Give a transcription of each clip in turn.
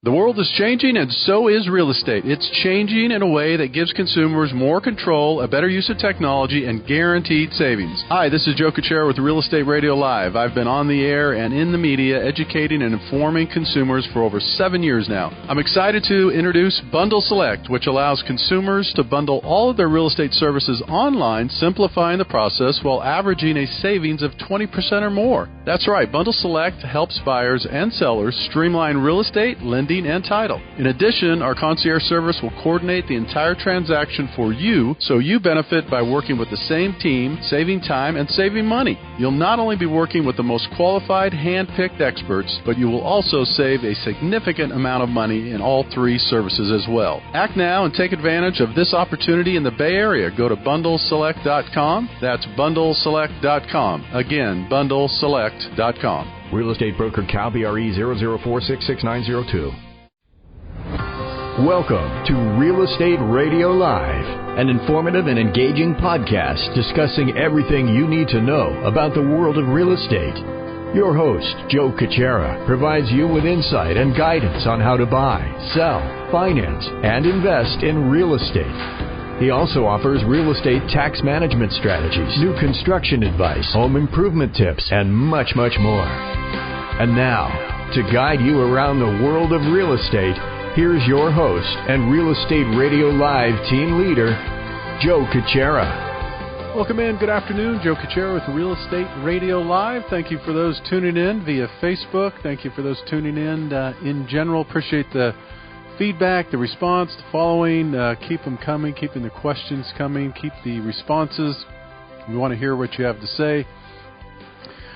The world is changing, and so is real estate. It's changing in a way that gives consumers more control, a better use of technology, and guaranteed savings. Hi, this is Joe Cucchiara with Real Estate Radio Live. I've been on the air and in the media educating and informing consumers for over 7 years now. I'm excited to introduce Bundle Select, which allows consumers to bundle all of their real estate services online, simplifying the process while averaging a savings of 20% or more. That's right, Bundle Select helps buyers and sellers streamline real estate, lending, and title. In addition, our concierge service will coordinate the entire transaction for you, so you benefit by working with the same team, saving time and saving money. You'll not only be working with the most qualified, hand-picked experts, but you will also save a significant amount of money in all three services as well. Act now and take advantage of this opportunity in the Bay Area. Go to bundleselect.com. That's bundleselect.com. Again, bundleselect.com. Real estate broker Cal BRE 004666902. Welcome to Real Estate Radio Live, an informative and engaging podcast discussing everything you need to know about the world of real estate. Your host, Joe Cucchiara, provides you with insight and guidance on how to buy, sell, finance, and invest in real estate. He also offers real estate tax management strategies, new construction advice, home improvement tips, and much, much more. And now, to guide you around the world of real estate, here's your host and Real Estate Radio Live team leader, Joe Cucchiara. Welcome in. Good afternoon. Joe Cucchiara with Real Estate Radio Live. Thank you for those tuning in via Facebook. Thank you for those tuning in general. Appreciate the feedback, the response, the following. Keep them coming. Keeping the questions coming. Keep the responses. We want to hear what you have to say.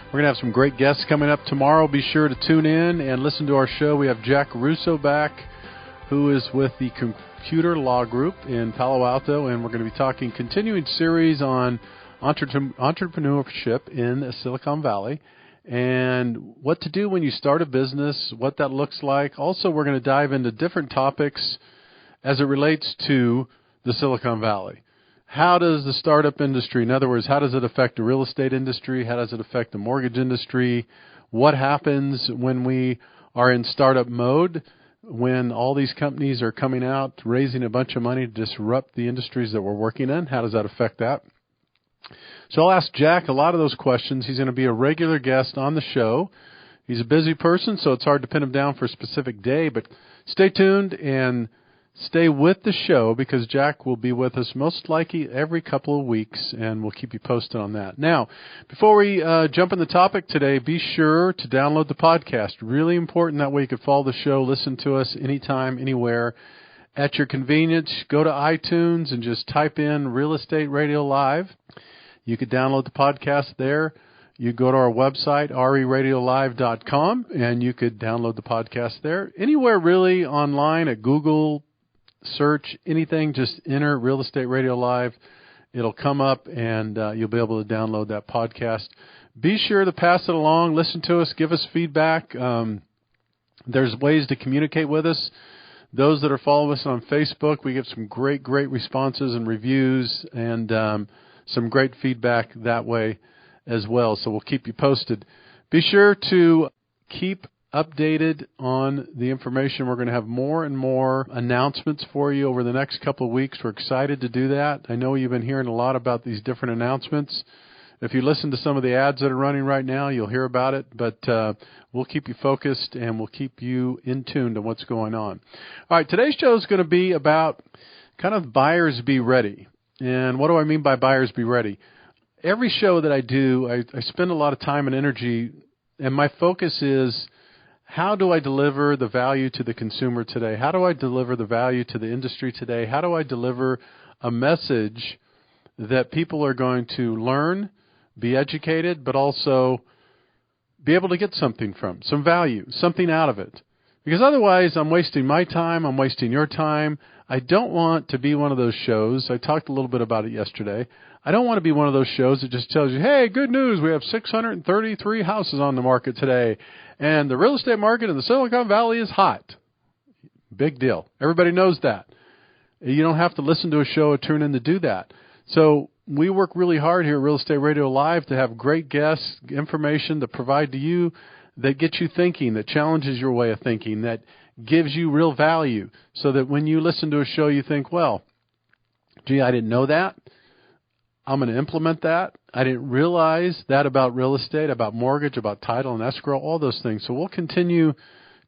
We're going to have some great guests coming up tomorrow. Be sure to tune in and listen to our show. We have Jack Russo back, who is with the Computer Law Group in Palo Alto, and we're going to be talking continuing series on entrepreneurship in Silicon Valley and what to do when you start a business, what that looks like. Also, we're going to dive into different topics as it relates to the Silicon Valley. How does the startup industry, in other words, how does it affect the real estate industry? How does it affect the mortgage industry? What happens when we are in startup mode, when all these companies are coming out, raising a bunch of money to disrupt the industries that we're working in? How does that affect that? So I'll ask Jack a lot of those questions. He's going to be a regular guest on the show. He's a busy person, so it's hard to pin him down for a specific day, but stay tuned and stay with the show because Jack will be with us most likely every couple of weeks, and we'll keep you posted on that. Now, before we jump in the topic today, be sure to download the podcast. Really important. That way you can follow the show, listen to us anytime, anywhere, at your convenience. Go to iTunes and just type in Real Estate Radio Live. You could download the podcast there. You go to our website, reradiolive.com, and you could download the podcast there. Anywhere really online, at Google, search anything, just enter Real Estate Radio Live. It'll come up, and you'll be able to download that podcast. Be sure to pass it along. Listen to us. Give us feedback. There's ways to communicate with us. Those that are following us on Facebook, we get some great responses and reviews and some great feedback that way as well. So we'll keep you posted. Be sure to keep updated on the information. We're going to have more and more announcements for you over the next couple of weeks. We're excited to do that. I know you've been hearing a lot about these different announcements. If you listen to some of the ads that are running right now, you'll hear about it, but we'll keep you focused and we'll keep you in tune to what's going on. All right, today's show is going to be about kind of buyers be ready. And what do I mean by buyers be ready? Every show that I do, I spend a lot of time and energy, and my focus is, how do I deliver the value to the consumer today? How do I deliver the value to the industry today? How do I deliver a message that people are going to learn, be educated, but also be able to get something from, some value, something out of it? Because otherwise, I'm wasting my time, I'm wasting your time. I don't want to be one of those shows. I talked a little bit about it yesterday. I don't want to be one of those shows that just tells you, hey, good news, we have 633 houses on the market today, and the real estate market in the Silicon Valley is hot. Big deal. Everybody knows that. You don't have to listen to a show or tune in to do that. So we work really hard here at Real Estate Radio Live to have great guests, information to provide to you that gets you thinking, that challenges your way of thinking, that gives you real value so that when you listen to a show, you think, well, gee, I didn't know that. I'm going to implement that. I didn't realize that about real estate, about mortgage, about title and escrow, all those things. So we'll continue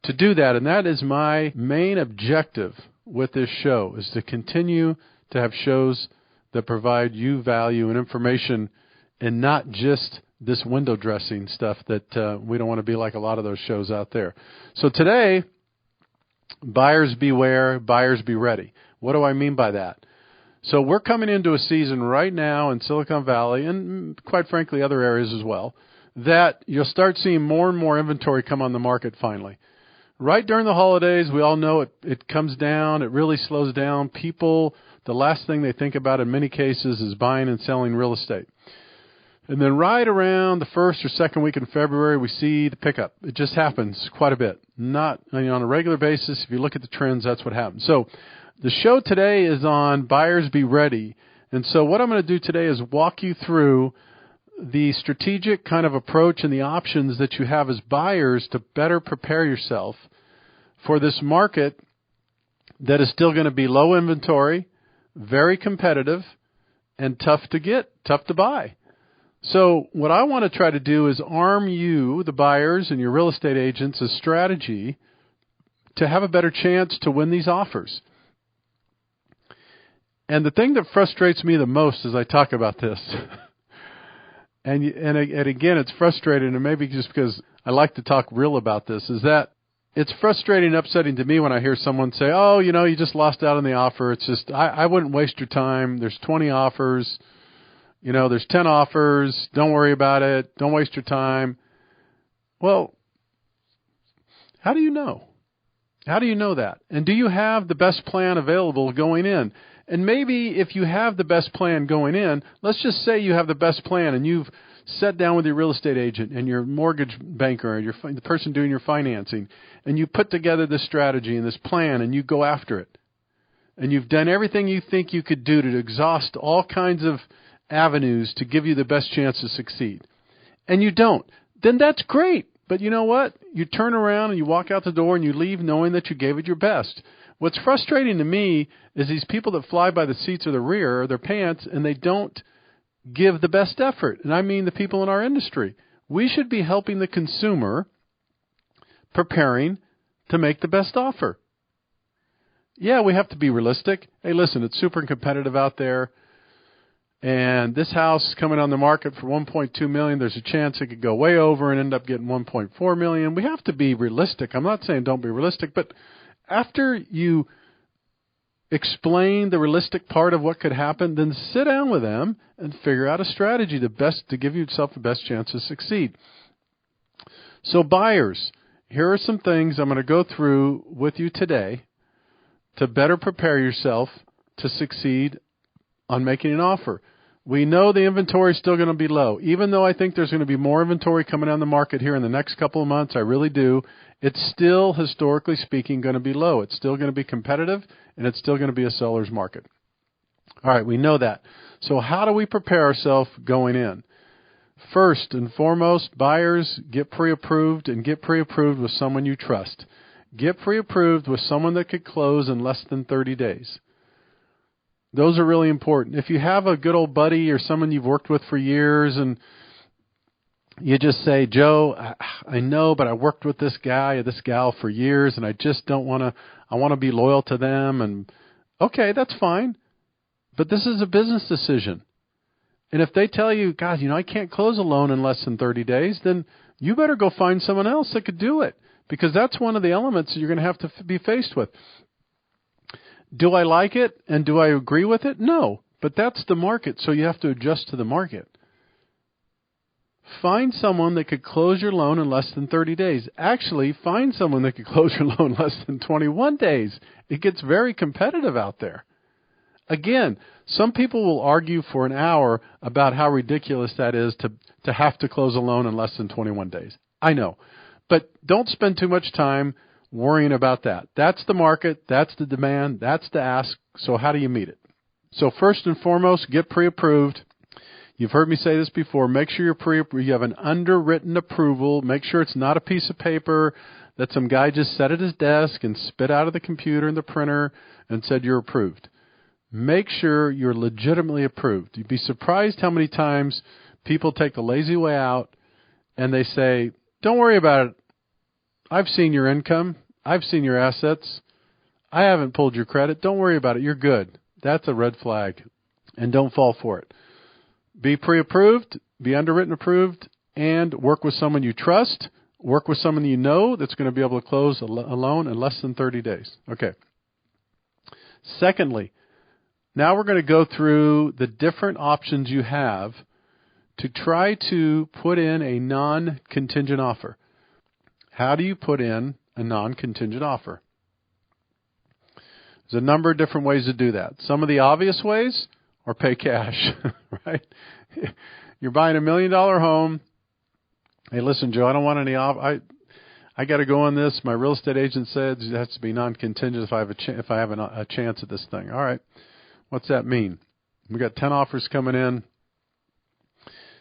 to do that. And that is my main objective with this show, is to continue to have shows that provide you value and information, and not just this window dressing stuff that we don't want to be like a lot of those shows out there. So today, buyers beware, buyers be ready. What do I mean by that? So we're coming into a season right now in Silicon Valley, and quite frankly other areas as well, that you'll start seeing more and more inventory come on the market finally. Right during the holidays, we all know it comes down, it really slows down. People, the last thing they think about in many cases is buying and selling real estate. And then right around the first or second week in February, we see the pickup. It just happens quite a bit. Not on a regular basis. If you look at the trends, that's what happens. So the show today is on buyers be ready. And so what I'm going to do today is walk you through the strategic kind of approach and the options that you have as buyers to better prepare yourself for this market that is still going to be low inventory, very competitive, and tough to get, tough to buy. So what I want to try to do is arm you, the buyers and your real estate agents, a strategy to have a better chance to win these offers. And the thing that frustrates me the most as I talk about this, and again, it's frustrating, and maybe just because I like to talk real about this, is that it's frustrating and upsetting to me when I hear someone say, oh, you just lost out on the offer. It's just, I wouldn't waste your time. There's 20 offers. There's 10 offers. Don't worry about it. Don't waste your time. Well, how do you know? How do you know that? And do you have the best plan available going in? And maybe if you have the best plan going in, let's just say you have the best plan and you've sat down with your real estate agent and your mortgage banker and the person doing your financing, and you put together this strategy and this plan and you go after it. And you've done everything you think you could do to exhaust all kinds of avenues to give you the best chance to succeed. And you don't. Then that's great. But you know what? You turn around and you walk out the door and you leave knowing that you gave it your best. What's frustrating to me is these people that fly by the seats of their pants, and they don't give the best effort. And I mean the people in our industry. We should be helping the consumer preparing to make the best offer. Yeah, we have to be realistic. Hey, listen, it's super competitive out there. And this house coming on the market for $1.2 million, there's a chance it could go way over and end up getting $1.4 million. We have to be realistic. I'm not saying don't be realistic, but after you explain the realistic part of what could happen, then sit down with them and figure out a strategy to give yourself the best chance to succeed. So buyers, here are some things I'm going to go through with you today to better prepare yourself to succeed on making an offer. We know the inventory is still going to be low. Even though I think there's going to be more inventory coming on the market here in the next couple of months, I really do, it's still, historically speaking, going to be low. It's still going to be competitive, and it's still going to be a seller's market. All right, we know that. So how do we prepare ourselves going in? First and foremost, buyers, get pre-approved, and get pre-approved with someone you trust. Get pre-approved with someone that could close in less than 30 days. Those are really important. If you have a good old buddy or someone you've worked with for years and you just say, Joe, I know, but I worked with this guy or this gal for years and I just don't want to, I want to be loyal to them. And okay, that's fine. But this is a business decision. And if they tell you, God, I can't close a loan in less than 30 days, then you better go find someone else that could do it, because that's one of the elements that you're going to have to be faced with. Do I like it and do I agree with it? No, but that's the market, so you have to adjust to the market. Find someone that could close your loan in less than 30 days. Actually, find someone that could close your loan in less than 21 days. It gets very competitive out there. Again, some people will argue for an hour about how ridiculous that is to have to close a loan in less than 21 days. I know. But don't spend too much time worrying about that. That's the market. That's the demand. That's the ask. So how do you meet it? So first and foremost, get pre-approved. You've heard me say this before. Make sure you have an underwritten approval. Make sure it's not a piece of paper that some guy just sat at his desk and spit out of the computer and the printer and said you're approved. Make sure you're legitimately approved. You'd be surprised how many times people take the lazy way out and they say, don't worry about it. I've seen your income. I've seen your assets. I haven't pulled your credit. Don't worry about it. You're good. That's a red flag, and don't fall for it. Be pre-approved, be underwritten approved, and work with someone you trust. Work with someone you know that's going to be able to close a loan in less than 30 days. Okay. Secondly, now we're going to go through the different options you have to try to put in a non-contingent offer. How do you put in a non-contingent offer? There's a number of different ways to do that. Some of the obvious ways are pay cash, right? You're buying $1 million home. Hey, listen, Joe, I don't want any I got to go on this. My real estate agent said it has to be non-contingent if I have a chance at this thing. All right. What's that mean? We got 10 offers coming in.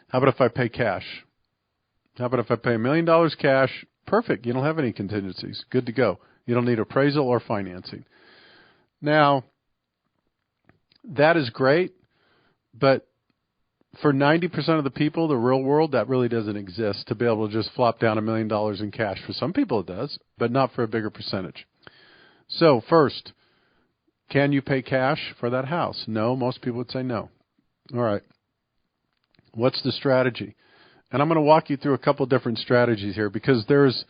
How about if I pay cash? How about if I pay $1 million cash? Perfect. You don't have any contingencies. Good to go. You don't need appraisal or financing. Now, that is great, but for 90% of the people, the real world, that really doesn't exist to be able to just flop down $1 million in cash. For some people it does, but not for a bigger percentage. So first, can you pay cash for that house? No, most people would say no. All right. What's the strategy? And I'm going to walk you through a couple different strategies here because there's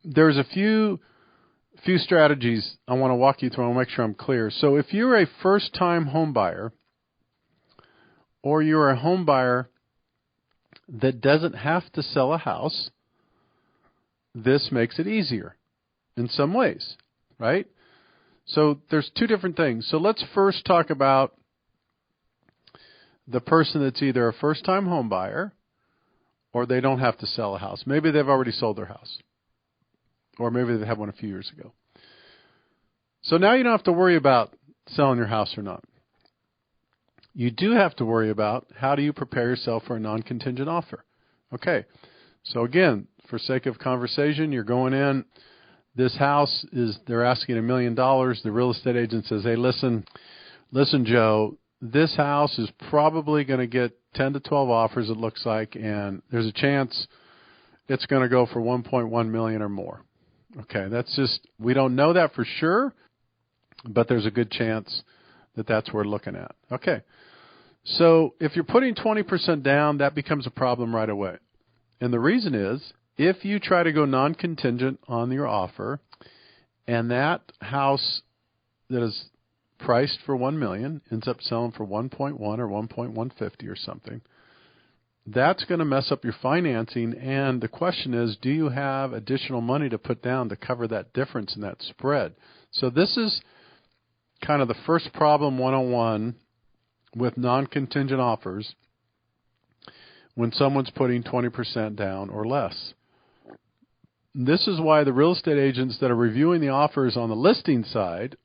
a few strategies I want to walk you through. I want to make sure I'm clear. So if you're a first-time home buyer or you're a home buyer that doesn't have to sell a house, this makes it easier in some ways, right? So there's two different things. So let's first talk about the person that's either a first-time home buyer or they don't have to sell a house. Maybe they've already sold their house. Or maybe they had one a few years ago. So now you don't have to worry about selling your house or not. You do have to worry about how do you prepare yourself for a non-contingent offer. Okay, so again, for sake of conversation, you're going in. This house they're asking $1 million. The real estate agent says, hey, listen, Joe, this house is probably going to get 10 to 12 offers, it looks like, and there's a chance it's going to go for $1.1 million or more. Okay, we don't know that for sure, but there's a good chance that that's what we're looking at. Okay, so if you're putting 20% down, that becomes a problem right away. And the reason is, if you try to go non-contingent on your offer, and that house that is priced for $1 million ends up selling for 1.1 or 1.150 or something, that's going to mess up your financing. And the question is, do you have additional money to put down to cover that difference in that spread? So this is kind of the first problem 101 with non-contingent offers when someone's putting 20% down or less. This is why the real estate agents that are reviewing the offers on the listing side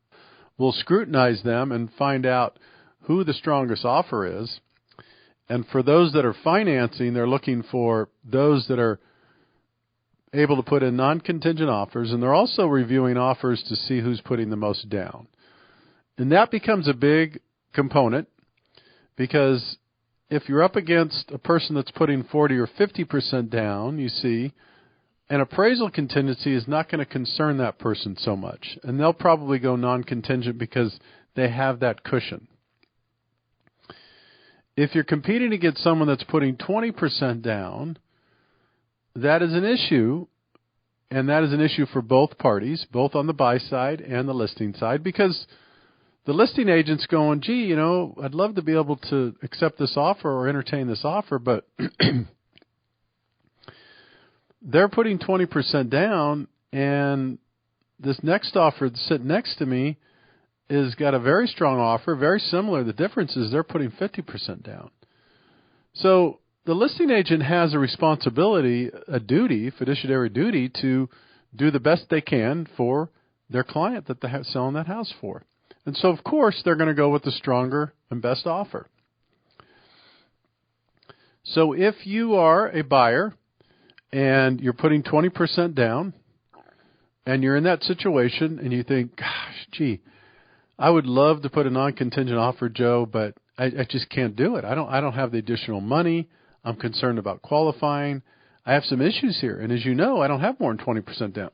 will scrutinize them and find out who the strongest offer is. And for those that are financing, they're looking for those that are able to put in non-contingent offers, and they're also reviewing offers to see who's putting the most down. And that becomes a big component because if you're up against a person that's putting 40 or 50% down, you see, an appraisal contingency is not going to concern that person so much. And they'll probably go non-contingent because they have that cushion. If you're competing against someone that's putting 20% down, that is an issue, and that is an issue for both parties, both on the buy side and the listing side, because the listing agent's going, gee, I'd love to be able to accept this offer or entertain this offer, but they're putting 20% down, and this next offer that's sitting next to me is got a very strong offer, very similar. The difference is they're putting 50% down. So the listing agent has a responsibility, a duty, fiduciary duty, to do the best they can for their client that they're selling that house for. And so, of course, they're going to go with the stronger and best offer. So if you are a buyer and you're putting 20% down and you're in that situation and you think, gosh, gee, I would love to put a non-contingent offer, Joe, but I just can't do it. I don't have the additional money. I'm concerned about qualifying. I have some issues here. And as you know, I don't have more than 20% down.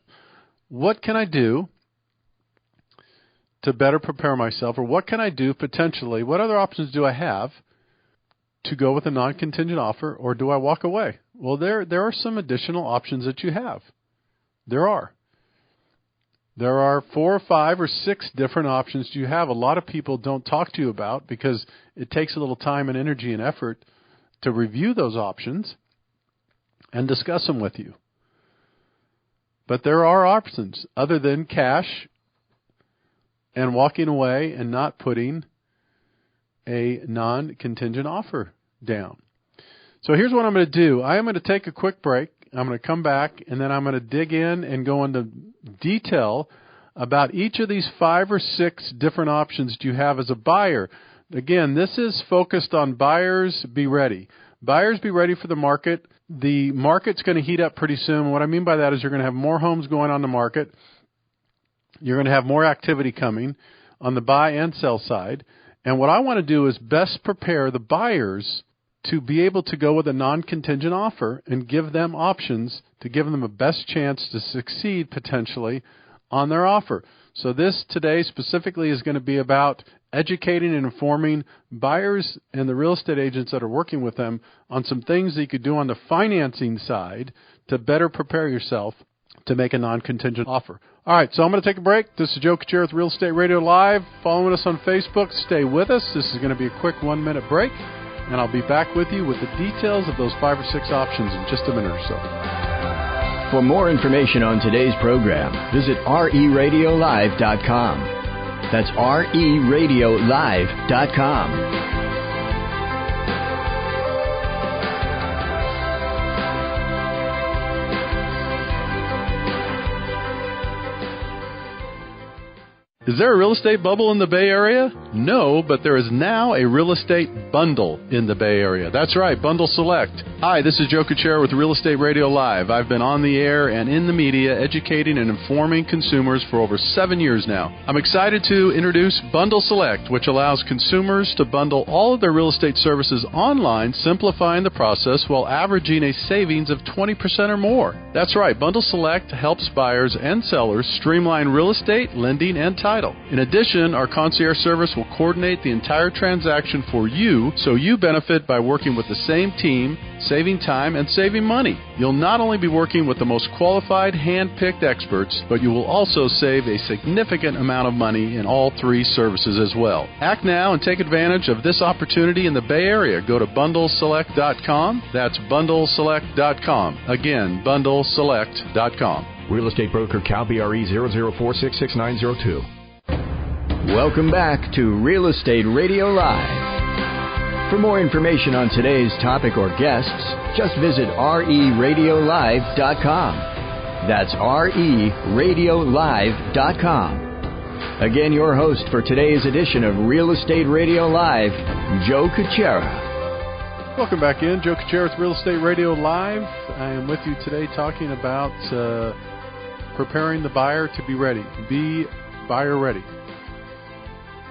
What can I do to better prepare myself? Or what can I do potentially? What other options do I have to go with a non-contingent offer, or do I walk away? Well, there are some additional options that you have. There are 4 or 5 or 6 different options you have. A lot of people don't talk to you about because it takes a little time and energy and effort to review those options and discuss them with you. But there are options other than cash and walking away and not putting a non-contingent offer down. So here's what I'm going to do. I am going to take a quick break. I'm going to come back, and then I'm going to dig in and go into detail about each of these 5 or 6 different options that you have as a buyer. Again, this is focused on buyers be ready. Buyers be ready for the market. The market's going to heat up pretty soon. What I mean by that is you're going to have more homes going on the market. You're going to have more activity coming on the buy and sell side. And what I want to do is best prepare the buyers to be able to go with a non-contingent offer and give them options to give them a best chance to succeed potentially on their offer. So this today specifically is going to be about educating and informing buyers and the real estate agents that are working with them on some things that you could do on the financing side to better prepare yourself to make a non-contingent offer. All right, so I'm going to take a break. This is Joe Cucchiara with Real Estate Radio Live. Following us on Facebook, stay with us. This is going to be a quick 1-minute break, and I'll be back with you with the details of those 5 or 6 options in just a minute or so. For more information on today's program, visit RERadiolive.com. That's RERadiolive.com. Is there a real estate bubble in the Bay Area? No, but there is now a real estate bundle in the Bay Area. That's right, Bundle Select. Hi, this is Joe Cucchiara with Real Estate Radio Live. I've been on the air and in the media educating and informing consumers for over 7 years now. I'm excited to introduce Bundle Select, which allows consumers to bundle all of their real estate services online, simplifying the process while averaging a savings of 20% or more. That's right, Bundle Select helps buyers and sellers streamline real estate, lending, and title. In addition, our concierge service will coordinate the entire transaction for you, so you benefit by working with the same team, saving time and saving money. You'll not only be working with the most qualified, hand-picked experts, but you will also save a significant amount of money in all 3 services as well. Act now and take advantage of this opportunity in the Bay Area. Go to bundleselect.com. That's bundleselect.com. Again, bundleselect.com. Real estate broker Cal BRE 004666902. Welcome back to Real Estate Radio Live. For more information on today's topic or guests, just visit RERadiolive.com. That's RERadiolive.com. Again, your host for today's edition of Real Estate Radio Live, Joe Cucchiara. Welcome back in. Joe Cucchiara with Real Estate Radio Live. I am with you today talking about preparing the buyer to be ready. Be buyer ready.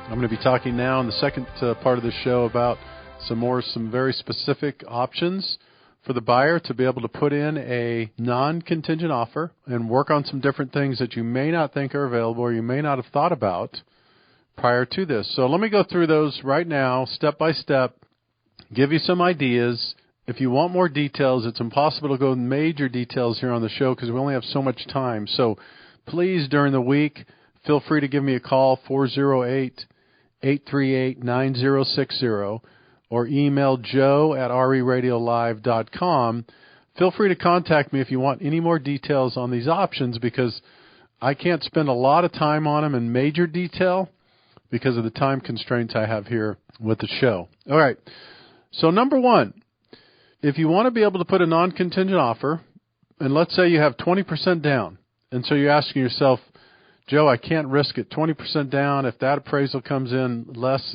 I'm going to be talking now in the second part of the show about some very specific options for the buyer to be able to put in a non-contingent offer and work on some different things that you may not think are available or you may not have thought about prior to this. So let me go through those right now, step by step, give you some ideas. If you want more details, it's impossible to go in major details here on the show because we only have so much time. So please, during the week, feel free to give me a call, 408-838-9060, or email joe@reradiolive.com. Feel free to contact me if you want any more details on these options because I can't spend a lot of time on them in major detail because of the time constraints I have here with the show. All right. So number one, if you want to be able to put a non-contingent offer, and let's say you have 20% down, and so you're asking yourself, Joe, I can't risk it. 20% down. If that appraisal comes in less,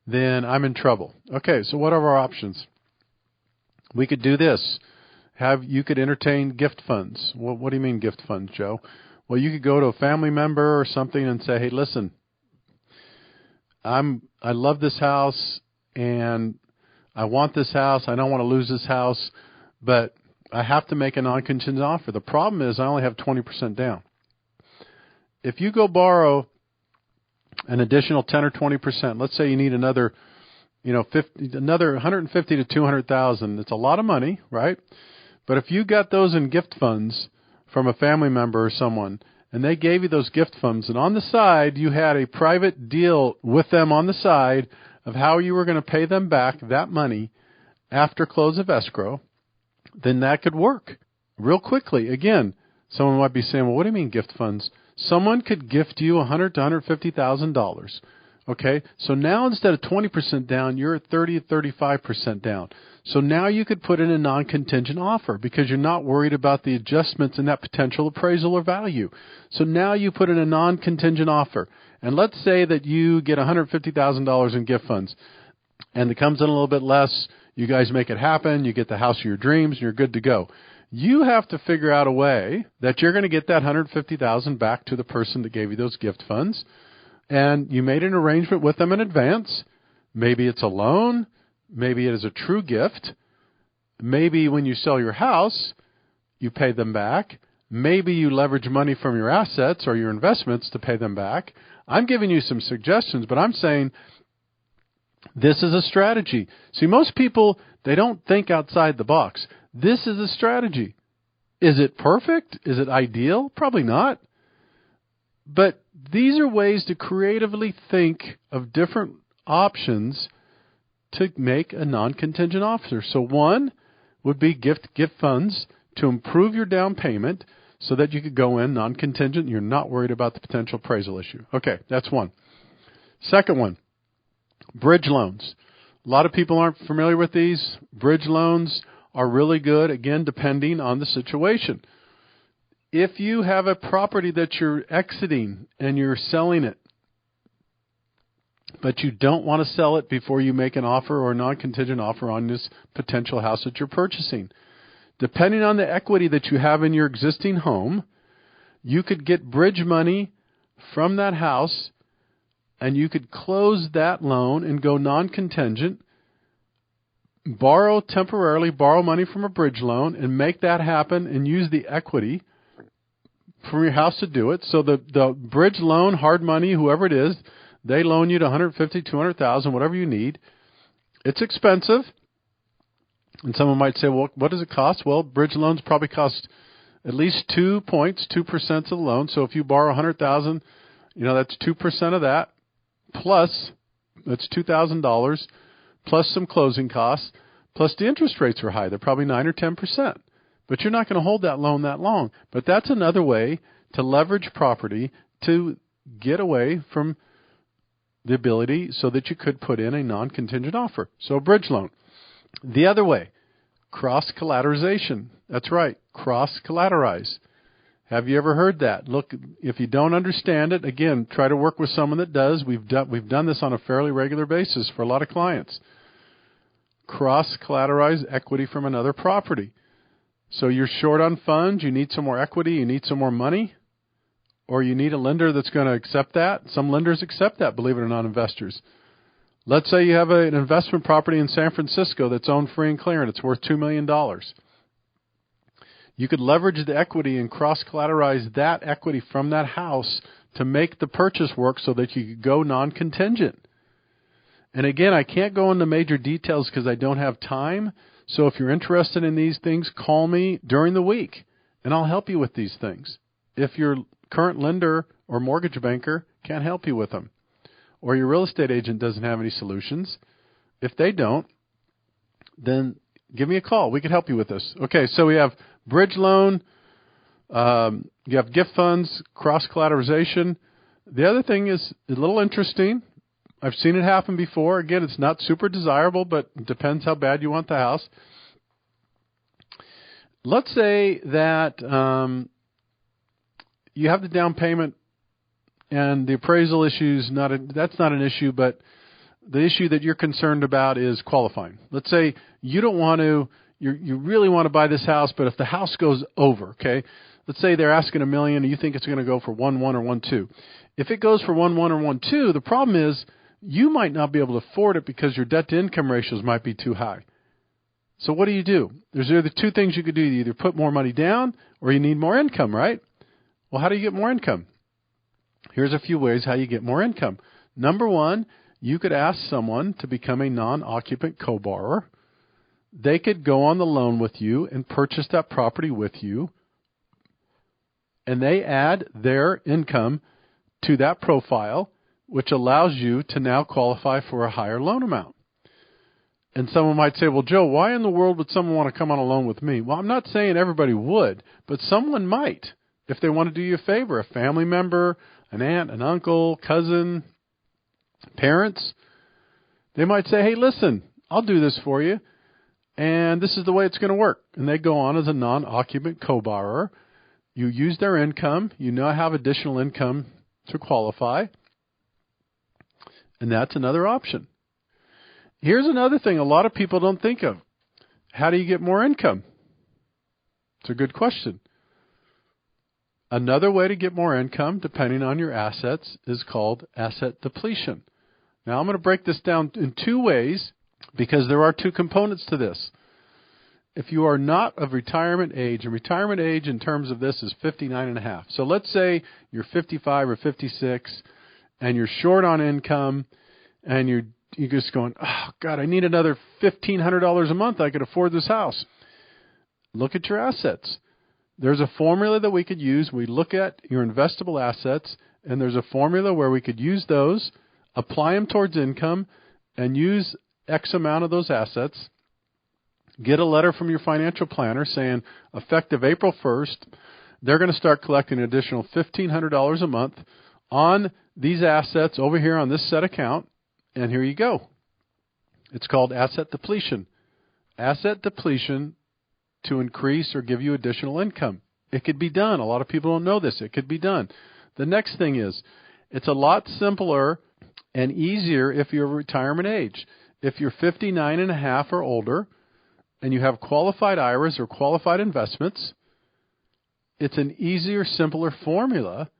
then I'm in trouble. Okay, so what are our options? We could do this. You could entertain gift funds. What do you mean gift funds, Joe? Well, you could go to a family member or something and say, hey, listen, I love this house and I want this house. I don't want to lose this house, but I have to make a non-contingent offer. The problem is I only have 20% down. If you go borrow an additional 10 or 20%, let's say you need another, another 150 to 200,000. It's a lot of money, right? But if you got those in gift funds from a family member or someone, and they gave you those gift funds, and on the side you had a private deal with them on the side of how you were going to pay them back that money after close of escrow, then that could work real quickly. Again, someone might be saying, well, what do you mean gift funds? Someone could gift you $100,000 to $150,000. Okay, so now instead of 20% down, you're at 30 to 35% down. So now you could put in a non-contingent offer because you're not worried about the adjustments in that potential appraisal or value. So now you put in a non-contingent offer. And let's say that you get $150,000 in gift funds and it comes in a little bit less. You guys make it happen. You get the house of your dreams and you're good to go. You have to figure out a way that you're going to get that $150,000 back to the person that gave you those gift funds. And you made an arrangement with them in advance. Maybe it's a loan. Maybe it is a true gift. Maybe when you sell your house, you pay them back. Maybe you leverage money from your assets or your investments to pay them back. I'm giving you some suggestions, but I'm saying this is a strategy. See, most people, they don't think outside the box. This is a strategy. Is it perfect? Is it ideal? Probably not. But these are ways to creatively think of different options to make a non-contingent offer. So one would be gift funds to improve your down payment so that you could go in non-contingent and you're not worried about the potential appraisal issue. Okay, that's one. Second one, bridge loans. A lot of people aren't familiar with these. Bridge loans are really good, again, depending on the situation. If you have a property that you're exiting and you're selling it, but you don't want to sell it before you make an offer or a non-contingent offer on this potential house that you're purchasing, depending on the equity that you have in your existing home, you could get bridge money from that house and you could close that loan and go non-contingent, temporarily borrow money from a bridge loan and make that happen and use the equity from your house to do it. So the bridge loan, hard money, whoever it is, they loan you to $150,000, $200,000, whatever you need. It's expensive. And someone might say, well, what does it cost? Well, bridge loans probably cost at least 2 points, 2% of the loan. So if you borrow $100,000, that's 2% of that, plus that's $2,000, plus some closing costs, plus the interest rates are high. They're probably 9 or 10%. But you're not going to hold that loan that long. But that's another way to leverage property to get away from the ability so that you could put in a non-contingent offer. So a bridge loan. The other way, cross-collateralization. That's right, cross-collateralize. Have you ever heard that? Look, if you don't understand it, again, try to work with someone that does. We've done this on a fairly regular basis for a lot of clients. Cross-collateralize equity from another property. So you're short on funds, you need some more equity, you need some more money, or you need a lender that's going to accept that. Some lenders accept that, believe it or not, investors. Let's say you have an investment property in San Francisco that's owned free and clear and it's worth $2 million. You could leverage the equity and cross-collateralize that equity from that house to make the purchase work so that you could go non-contingent. And again, I can't go into major details because I don't have time. So if you're interested in these things, call me during the week, and I'll help you with these things. If your current lender or mortgage banker can't help you with them, or your real estate agent doesn't have any solutions, if they don't, then give me a call. We can help you with this. Okay, so we have bridge loan, you have gift funds, cross-collateralization. The other thing is a little interesting. I've seen it happen before. Again, it's not super desirable, but it depends how bad you want the house. Let's say that you have the down payment and the appraisal issue is that's not an issue, but the issue that you're concerned about is qualifying. Let's say you don't want to, you really want to buy this house, but if the house goes over, okay, let's say they're asking $1 million and you think it's going to go for 1.1 or 1.2. If it goes for 1.1 or 1.2, the problem is you might not be able to afford it because your debt-to-income ratios might be too high. So what do? There's either two things you could do. You either put more money down or you need more income, right? Well, how do you get more income? Here's a few ways how you get more income. Number one, you could ask someone to become a non-occupant co-borrower. They could go on the loan with you and purchase that property with you, and they add their income to that profile, which allows you to now qualify for a higher loan amount. And someone might say, well, Joe, why in the world would someone want to come on a loan with me? Well, I'm not saying everybody would, but someone might if they want to do you a favor, a family member, an aunt, an uncle, cousin, parents. They might say, hey, listen, I'll do this for you, and this is the way it's going to work. And they go on as a non-occupant co-borrower. You use their income. You now have additional income to qualify, and that's another option. Here's another thing a lot of people don't think of. How do you get more income? It's a good question. Another way to get more income, depending on your assets, is called asset depletion. Now, I'm going to break this down in two ways because there are two components to this. If you are not of retirement age, and retirement age in terms of this is 59 and a half. So let's say you're 55 or 56 and you're short on income and you're just going, oh, God, I need another $1,500 a month. I could afford this house. Look at your assets. There's a formula that we could use. We look at your investable assets, and there's a formula where we could use those, apply them towards income, and use X amount of those assets. Get a letter from your financial planner saying, effective April 1st, they're going to start collecting an additional $1,500 a month on these assets over here on this set account. And here you go. It's called asset depletion. Asset depletion to increase or give you additional income. It could be done. A lot of people don't know this. It could be done. The next thing is, it's a lot simpler and easier if you're retirement age. If you're 59 and a half or older and you have qualified IRAs or qualified investments, it's an easier, simpler formula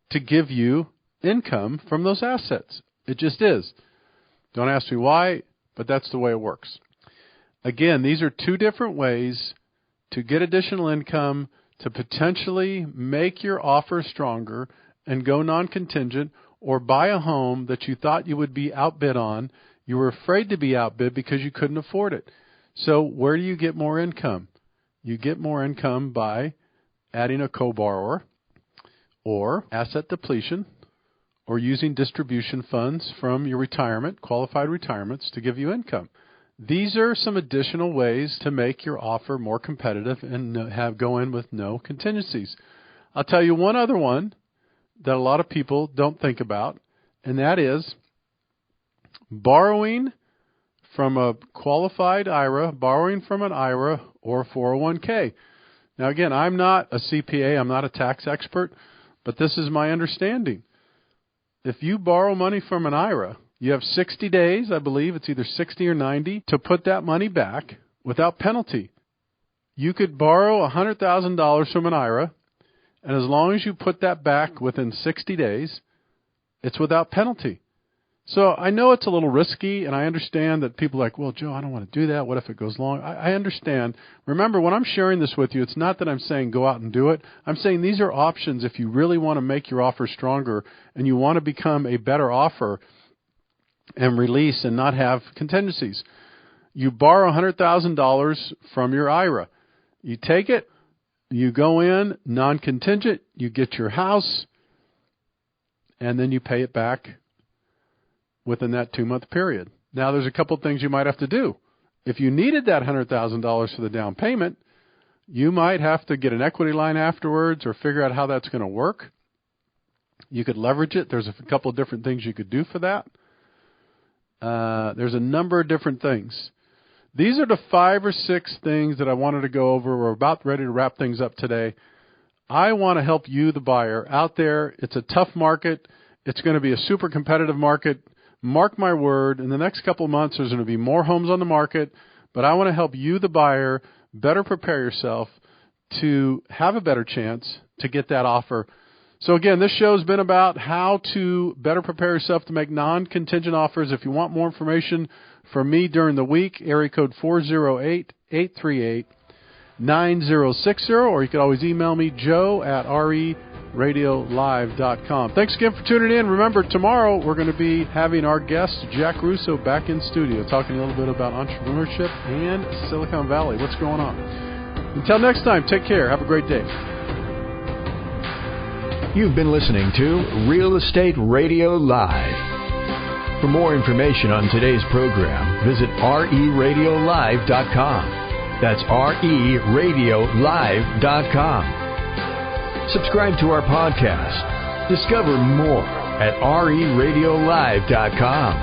to give you income from those assets. It just is. Don't ask me why, but that's the way it works. Again, these are two different ways to get additional income to potentially make your offer stronger and go non-contingent or buy a home that you thought you would be outbid on. You were afraid to be outbid because you couldn't afford it. So where do you get more income? You get more income by adding a co-borrower or asset depletion, or using distribution funds from your retirement, qualified retirements, to give you income. These are some additional ways to make your offer more competitive and go in with no contingencies. I'll tell you one other one that a lot of people don't think about, and that is borrowing from a qualified IRA, borrowing from an IRA or a 401k. Now, again, I'm not a CPA, I'm not a tax expert, but this is my understanding. If you borrow money from an IRA, you have 60 days, I believe it's either 60 or 90, to put that money back without penalty. You could borrow $100,000 from an IRA, and as long as you put that back within 60 days, it's without penalty. So I know it's a little risky, and I understand that people are like, well, Joe, I don't want to do that. What if it goes long? I understand. Remember, when I'm sharing this with you, it's not that I'm saying go out and do it. I'm saying these are options if you really want to make your offer stronger and you want to become a better offer and release and not have contingencies. You borrow $100,000 from your IRA. You take it, you go in, non-contingent, you get your house, and then you pay it back within that 2-month period. Now, there's a couple things you might have to do. If you needed that $100,000 for the down payment, you might have to get an equity line afterwards or figure out how that's going to work. You could leverage it. There's a couple of different things you could do for that. There's a number of different things. These are the 5 or 6 things that I wanted to go over. We're about ready to wrap things up today. I want to help you, the buyer, out there. It's a tough market. It's going to be a super competitive market. Mark my word, in the next couple of months, there's going to be more homes on the market, but I want to help you, the buyer, better prepare yourself to have a better chance to get that offer. So again, this show has been about how to better prepare yourself to make non-contingent offers. If you want more information from me during the week, area code 408-838-9060, or you could always email me, joe@reradiolive.com. Thanks again for tuning in. Remember, tomorrow we're going to be having our guest, Jack Russo, back in studio, talking a little bit about entrepreneurship and Silicon Valley. What's going on? Until next time, take care. Have a great day. You've been listening to Real Estate Radio Live. For more information on today's program, visit reradiolive.com. That's reradiolive.com. Subscribe to our podcast. Discover more at reradiolive.com.